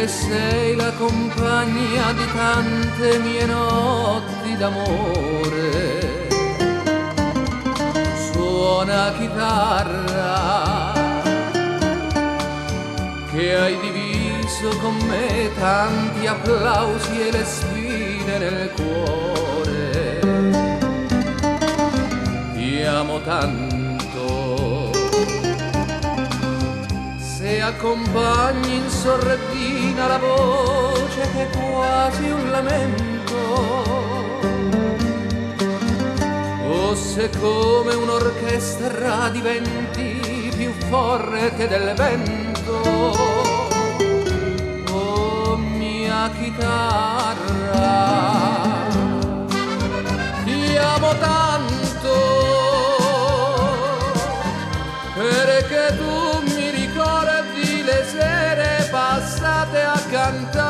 che sei la compagna di tante mie notti d'amore. Suona chitarra, che hai diviso con me tanti applausi e le sfide nel cuore. Ti amo tanto, se accompagni in sordina la voce che è quasi un lamento, o se come un'orchestra diventi più forte del vento. Oh mia chitarra, ti amo tanto, perché tu mi ricordi le sere passate a cantare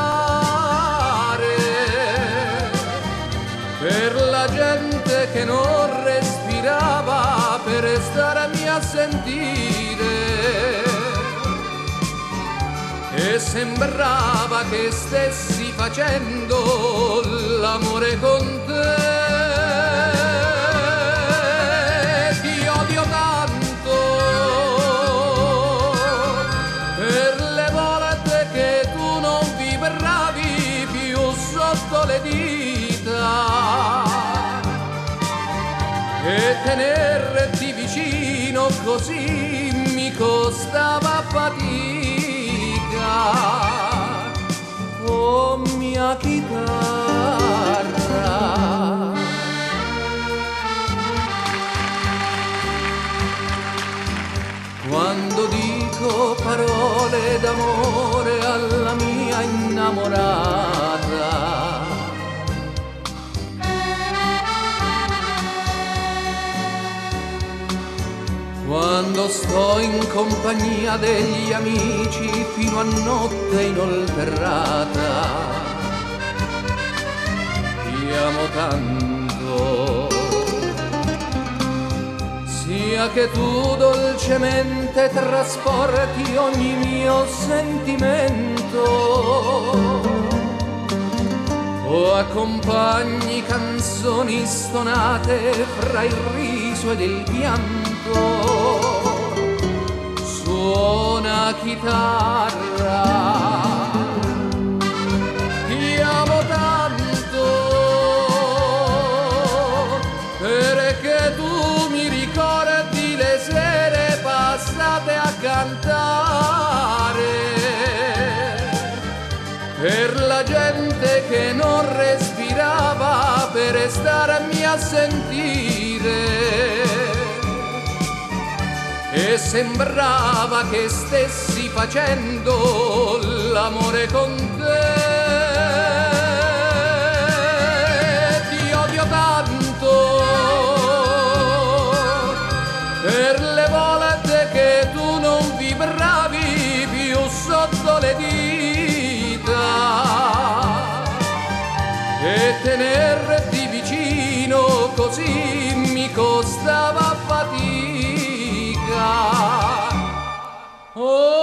per la gente che non respirava per starmi a sentire, e sembrava che stessi facendo l'amore con te. Ti odio tanto per le volte che tu non vibravi più sotto le dita, e tenerti vicino così mi costava fatica. Oh mia chitarra, quando dico parole d'amore alla mia innamorata, quando sto in compagnia degli amici fino a notte inolterrata, ti amo tanto, sia che tu dolcemente trasporti ogni mio sentimento, o accompagni canzoni stonate fra il riso ed il pianto. Suona chitarra, ti amo tanto, perché tu mi ricordi le sere passate a cantare per la gente che non respirava per starmi a sentire, e sembrava che stessi facendo l'amore con te. Ti odio tanto per le volte che tu non vibravi più sotto le dita, e tenerti vicino così mi costava fatica. Oh